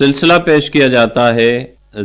سلسلہ پیش کیا جاتا ہے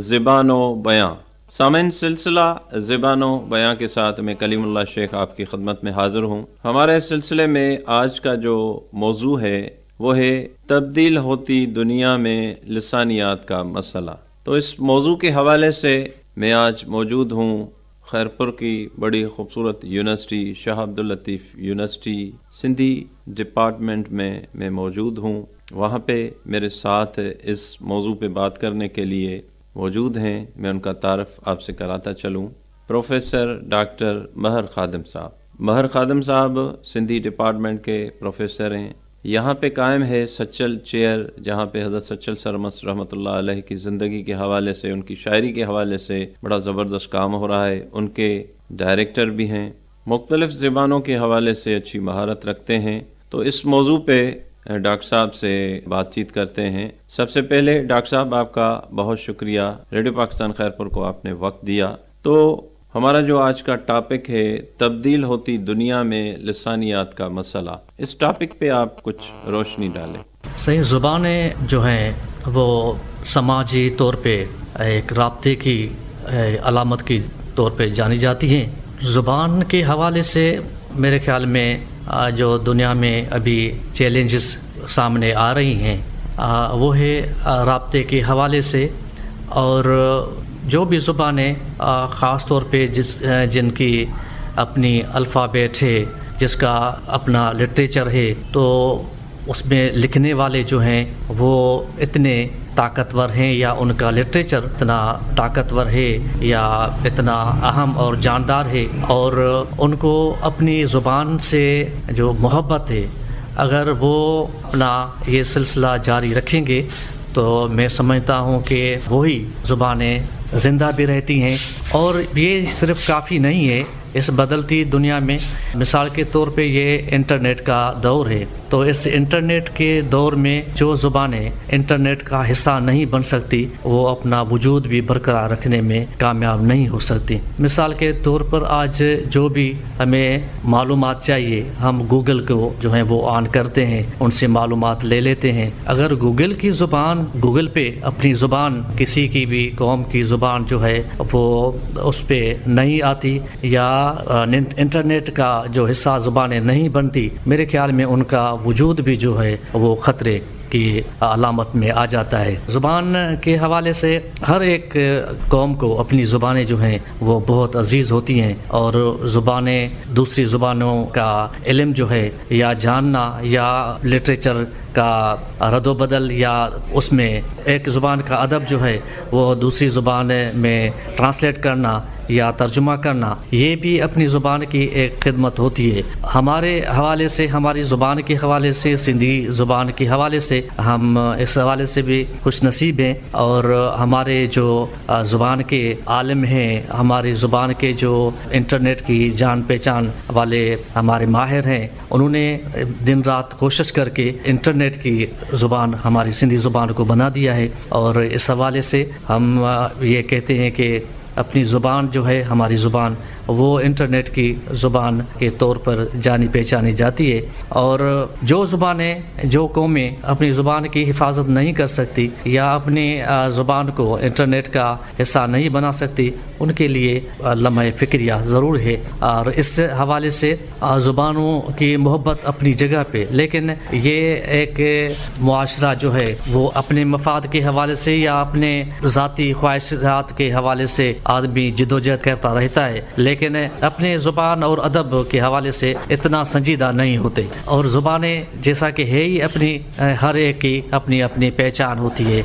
زبان و بیاں۔ سامعین، سلسلہ زبان و بیاں کے ساتھ میں کلیم اللہ شیخ آپ کی خدمت میں حاضر ہوں۔ ہمارے سلسلے میں آج کا جو موضوع ہے وہ ہے تبدیل ہوتی دنیا میں لسانیات کا مسئلہ۔ تو اس موضوع کے حوالے سے میں آج موجود ہوں خیرپور کی بڑی خوبصورت یونیورسٹی شاہ عبداللطیف یونیورسٹی سندھی ڈپارٹمنٹ میں موجود ہوں۔ وہاں پہ میرے ساتھ اس موضوع پہ بات کرنے کے لیے موجود ہیں، میں ان کا تعارف آپ سے کراتا چلوں۔ پروفیسر ڈاکٹر مہر خادم صاحب۔ مہر خادم صاحب سندھی ڈپارٹمنٹ کے پروفیسر ہیں۔ یہاں پہ قائم ہے سچل چیئر، جہاں پہ حضرت سچل سرمست رحمۃ اللہ علیہ کی زندگی کے حوالے سے، ان کی شاعری کے حوالے سے بڑا زبردست کام ہو رہا ہے۔ ان کے ڈائریکٹر بھی ہیں، مختلف زبانوں کے حوالے سے اچھی مہارت رکھتے ہیں۔ تو اس موضوع پہ ڈاکٹر صاحب سے بات چیت کرتے ہیں۔ سب سے پہلے ڈاکٹر صاحب آپ کا بہت شکریہ، ریڈیو پاکستان خیرپور کو آپ نے وقت دیا۔ تو ہمارا جو آج کا ٹاپک ہے تبدیل ہوتی دنیا میں لسانیات کا مسئلہ، اس ٹاپک پہ آپ کچھ روشنی ڈالیں۔ صحیح، زبانیں جو ہیں وہ سماجی طور پہ ایک رابطے کی علامت کی طور پہ جانی جاتی ہیں۔ زبان کے حوالے سے میرے خیال میں جو دنیا میں ابھی چیلنجز سامنے آ رہی ہیں وہ ہے رابطے کے حوالے سے، اور جو بھی زبانیں خاص طور پہ جن کی اپنی الفابیٹ ہے، جس کا اپنا لٹریچر ہے، تو اس میں لکھنے والے جو ہیں وہ اتنے طاقتور ہیں، یا ان کا لٹریچر اتنا طاقتور ہے یا اتنا اہم اور جاندار ہے، اور ان کو اپنی زبان سے جو محبت ہے، اگر وہ اپنا یہ سلسلہ جاری رکھیں گے تو میں سمجھتا ہوں کہ وہی زبانیں زندہ بھی رہتی ہیں۔ اور یہ صرف کافی نہیں ہے اس بدلتی دنیا میں۔ مثال کے طور پہ یہ انٹرنیٹ کا دور ہے، تو اس انٹرنیٹ کے دور میں جو زبانیں انٹرنیٹ کا حصہ نہیں بن سکتی، وہ اپنا وجود بھی برقرار رکھنے میں کامیاب نہیں ہو سکتی۔ مثال کے طور پر آج جو بھی ہمیں معلومات چاہیے، ہم گوگل کو جو ہے وہ آن کرتے ہیں، ان سے معلومات لے لیتے ہیں۔ اگر گوگل کی زبان، گوگل پہ اپنی زبان، کسی کی بھی قوم کی زبان جو ہے وہ اس پہ نہیں آتی، یا انٹرنیٹ کا جو حصہ زبانیں نہیں بنتی، میرے خیال میں ان کا وجود بھی جو ہے وہ خطرے کی علامت میں آ جاتا ہے۔ زبان کے حوالے سے ہر ایک قوم کو اپنی زبانیں جو ہیں وہ بہت عزیز ہوتی ہیں، اور زبانیں، دوسری زبانوں کا علم جو ہے یا جاننا، یا لٹریچر کا رد و بدل، یا اس میں ایک زبان کا ادب جو ہے وہ دوسری زبان میں ٹرانسلیٹ کرنا یا ترجمہ کرنا، یہ بھی اپنی زبان کی ایک خدمت ہوتی ہے۔ ہمارے حوالے سے، ہماری زبان کے حوالے سے، سندھی زبان کے حوالے سے ہم اس حوالے سے بھی خوش نصیب ہیں، اور ہمارے جو زبان کے عالم ہیں، ہماری زبان کے جو انٹرنیٹ کی جان پہچان والے ہمارے ماہر ہیں، انہوں نے دن رات کوشش کر کے انٹرنیٹ کی زبان ہماری سندھی زبان کو بنا دیا ہے، اور اس حوالے سے ہم یہ کہتے ہیں کہ اپنی زبان جو ہے، ہماری زبان، وہ انٹرنیٹ کی زبان کے طور پر جانی پہچانی جاتی ہے۔ اور جو زبانیں، جو قومیں اپنی زبان کی حفاظت نہیں کر سکتی، یا اپنی زبان کو انٹرنیٹ کا حصہ نہیں بنا سکتی، ان کے لیے لمحہ فکریہ ضرور ہے۔ اور اس حوالے سے زبانوں کی محبت اپنی جگہ پہ، لیکن یہ ایک معاشرہ جو ہے وہ اپنے مفاد کے حوالے سے یا اپنے ذاتی خواہشات کے حوالے سے آدمی جدوجہد کرتا رہتا ہے، لیکن اپنے زبان اور ادب کے حوالے سے اتنا سنجیدہ نہیں ہوتے۔ اور زبانیں جیسا کہ ہے ہی اپنی، ہر ایک کی اپنی اپنی پہچان ہوتی ہے،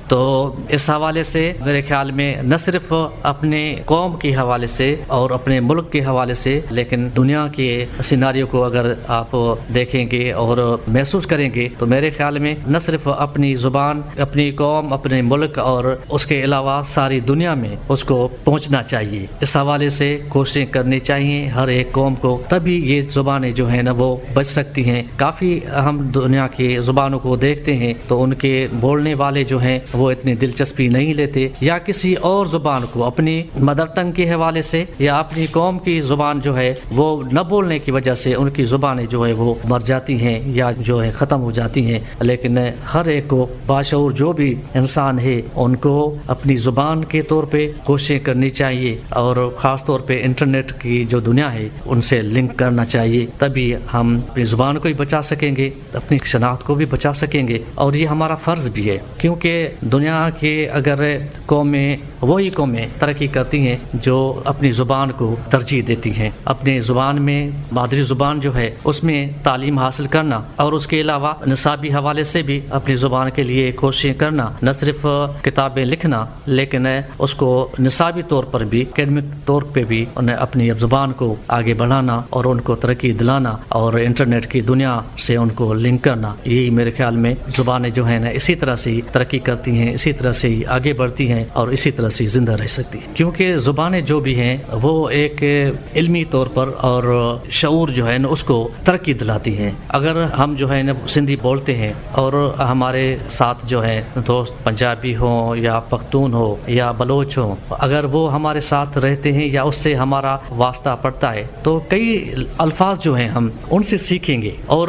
تو اس حوالے سے میرے خیال میں نہ صرف اپنے قوم کے حوالے سے اور اپنے ملک کے حوالے سے، لیکن دنیا کے سیناریو کو اگر آپ دیکھیں گے اور محسوس کریں گے، تو میرے خیال میں نہ صرف اپنی زبان، اپنی قوم، اپنے ملک اور اس کے علاوہ ساری دنیا میں اس کو پہنچنا چاہیے۔ اس حوالے سے کوششیں کرنی چاہیے ہر ایک قوم کو، تبھی یہ زبانیں جو ہیں نا وہ بچ سکتی ہیں۔ کافی ہم دنیا کی زبانوں کو دیکھتے ہیں تو ان کے بولنے والے جو ہیں وہ اتنی دلچسپی نہیں لیتے یا کسی اور زبان کو اپنی مدر ٹنگ کے حوالے سے یا اپنی قوم کی زبان جو ہے وہ نہ بولنے کی وجہ سے ان کی زبانیں جو ہے وہ مر جاتی ہیں یا جو ہے ختم ہو جاتی ہیں. لیکن ہر ایک کو باشعور جو بھی انسان ہے ان کو اپنی زبان کے طور پہ کوششیں کرنی چاہیے اور خاص طور پہ انٹرنیٹ کی جو دنیا ہے ان سے لنک کرنا چاہیے. تبھی ہم اپنی زبان کو بھی بچا سکیں گے, اپنی شناخت کو بھی بچا سکیں گے, اور یہ ہمارا فرض بھی ہے کیونکہ دنیا کے اگر قومیں وہی قومیں ترقی کرتی ہیں جو اپنی زبان کو ترجیح دیتی ہیں. اپنی زبان میں مادری زبان جو ہے اس میں تعلیم حاصل کرنا اور اس کے علاوہ نصابی حوالے سے بھی اپنی زبان کے لیے کوششیں کرنا, نہ صرف کتابیں لکھنا لیکن اس کو نصابی طور پر بھی اکیڈمک طور پہ بھی انہیں اپنی زبان کو آگے بڑھانا اور ان کو ترقی دلانا اور انٹرنیٹ کی دنیا سے ان کو لنک کرنا. یہی میرے خیال میں زبانیں جو ہیں نا اسی طرح سے ترقی کرتی ہیں, اسی طرح سے آگے بڑھتی ہیں اور اسی طرح سے زندہ رہ سکتی ہیں. کیونکہ زبانیں جو بھی ہیں وہ ایک علمی طور پر اور شعور جو ہے نا اس کو ترقی دلاتی ہیں. اگر ہم جو ہے نا سندھی بولتے ہیں اور ہمارے ساتھ جو ہے دوست پنجابی ہوں یا پختون ہو یا بلوچ ہوں, اگر وہ ہمارے ساتھ رہتے ہیں یا اس سے ہمارا واسطہ پڑتا ہے تو کئی الفاظ جو ہیں ہم ان سے سیکھیں گے اور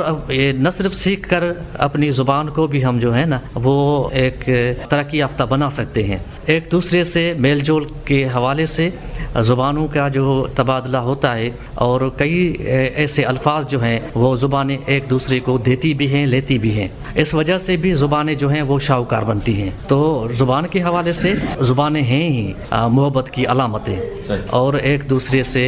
نہ صرف سیکھ کر اپنی زبان کو بھی ہم جو ہے نا وہ ایک ترقی یافتہ بنا سکتے ہیں. ایک دوسرے سے میل جول کے حوالے سے زبانوں کا جو تبادلہ ہوتا ہے اور کئی ایسے الفاظ جو ہیں وہ زبانیں ایک دوسرے کو دیتی بھی ہیں لیتی بھی ہیں. اس وجہ سے بھی زبانیں جو ہیں وہ شاہکار بنتی ہیں. تو زبان کے حوالے سے زبانیں ہیں ہی محبت کی علامتیں اور ایک دوسرے سے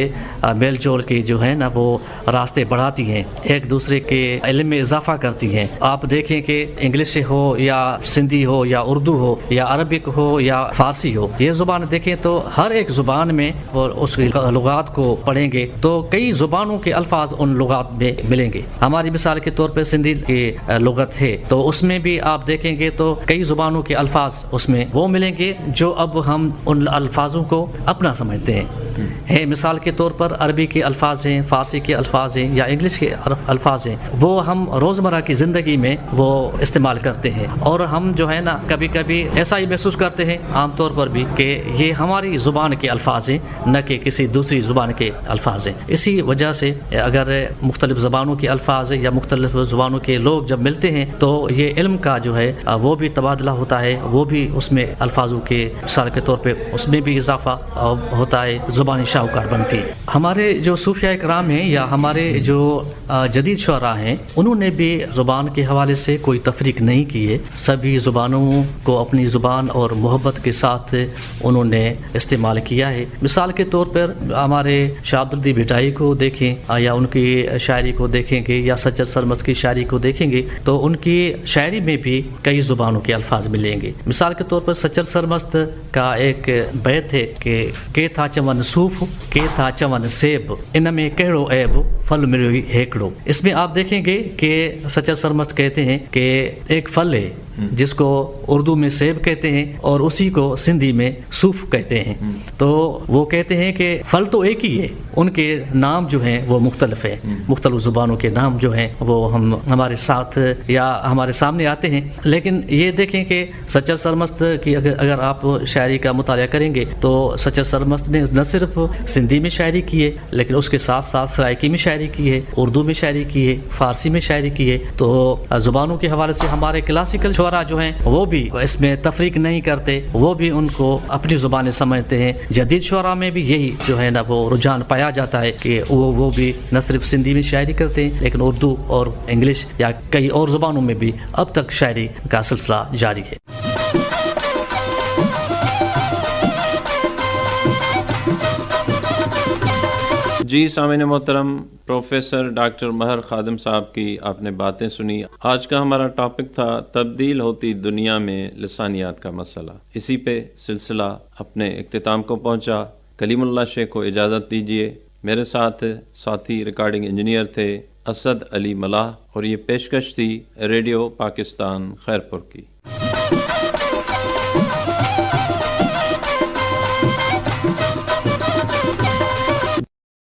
میل جول کے جو ہے نا وہ راستے بڑھاتی ہیں, ایک دوسرے کے علم میں اضافہ کرتی ہیں. آپ دیکھیں کہ انگلش ہو یا سندھی ہو یا اردو ہو یا عربک ہو یا فارسی ہو, یہ زبان دیکھیں تو ہر ایک زبان میں اس لغات کو پڑھیں گے تو کئی زبانوں کے الفاظ ان لغات میں ملیں گے. ہماری مثال کے طور پہ سندھی کی لغت ہے تو اس میں بھی آپ دیکھیں گے تو کئی زبانوں کے الفاظ اس میں وہ ملیں گے جو اب ہم ان الفاظوں کو اپنا سمجھتے ہیں. مثال کے طور پر عربی کے الفاظ ہیں, فارسی کے الفاظ ہیں یا انگلش کے الفاظ ہیں, وہ ہم روزمرہ کی زندگی میں وہ استعمال کرتے ہیں اور ہم جو ہے نا کبھی کبھی ایسا ہی محسوس کرتے ہیں عام طور پر بھی کہ یہ ہماری زبان کے الفاظ ہیں نہ کہ کسی دوسری زبان کے الفاظ ہیں. اسی وجہ سے اگر مختلف زبانوں کے الفاظ یا مختلف زبانوں کے لوگ جب ملتے ہیں تو یہ علم کا جو ہے وہ بھی تبادلہ ہوتا ہے, وہ بھی اس میں الفاظوں کے مثال کے طور پہ اس میں بھی اضافہ ہوتا ہے, زبانی شاہکار بنتی ہے. ہمارے جو صوفیاء کرام ہیں یا ہمارے جو جدید شعراء ہیں انہوں نے بھی زبان کے حوالے سے کوئی تفریق نہیں کی ہے. سبھی زبانوں کو اپنی زبان اور محبت کے ساتھ انہوں نے استعمال کیا ہے. مثال کے طور پر ہمارے شاہ عبدالدی بھٹائی کو دیکھیں یا ان کی شاعری کو دیکھیں گے یا سچر سرمست کی شاعری کو دیکھیں گے تو ان کی شاعری میں بھی کئی زبانوں کے الفاظ ملیں گے. مثال کے طور پر سچر سرمست کا ایک بیت ہے کہ تھا چون صوف کے تھا چون سیب ان میں کہڑو عیب پھل ملو ہیکڑو. اس میں آپ دیکھیں گے کہ سچر سرمست کہتے ہیں کہ ایک پھل ہے جس کو اردو میں سیب کہتے ہیں اور اسی کو سندھی میں صوف کہتے ہیں. تو وہ کہتے ہیں کہ پھل تو ایک ہی ہے, ان کے نام جو ہیں وہ مختلف ہیں, مختلف زبانوں کے نام جو ہیں وہ ہمارے ساتھ یا ہمارے سامنے آتے ہیں. لیکن یہ دیکھیں کہ سچر سرمست کی اگر آپ شاعری کا مطالعہ کریں گے تو سچر سرمست نے نہ صرف سندھی میں شاعری کی ہے لیکن اس کے ساتھ ساتھ سرائکی میں شاعری کی ہے, اردو میں شاعری کی ہے, فارسی میں شاعری کی ہے. تو زبانوں کے حوالے سے ہمارے کلاسیکل شعراء جو ہیں وہ بھی اس میں تفریق نہیں کرتے, وہ بھی ان کو اپنی زبانیں سمجھتے ہیں. جدید شعراء میں بھی یہی جو ہے نا وہ رجحان پایا جاتا ہے کہ وہ بھی نہ صرف سندھی میں شاعری کرتے ہیں لیکن اردو اور انگلش یا کئی اور زبانوں میں بھی اب تک شاعری کا سلسلہ جاری ہے. جی سامعین محترم, پروفیسر ڈاکٹر مہر خادم صاحب کی آپ نے باتیں سنی. آج کا ہمارا ٹاپک تھا تبدیل ہوتی دنیا میں لسانیات کا مسئلہ. اسی پہ سلسلہ اپنے اختتام کو پہنچا. کلیم اللہ شیخ کو اجازت دیجیے. میرے ساتھ ساتھی ریکارڈنگ انجینئر تھے اسد علی ملاح اور یہ پیشکش تھی ریڈیو پاکستان خیرپور کی.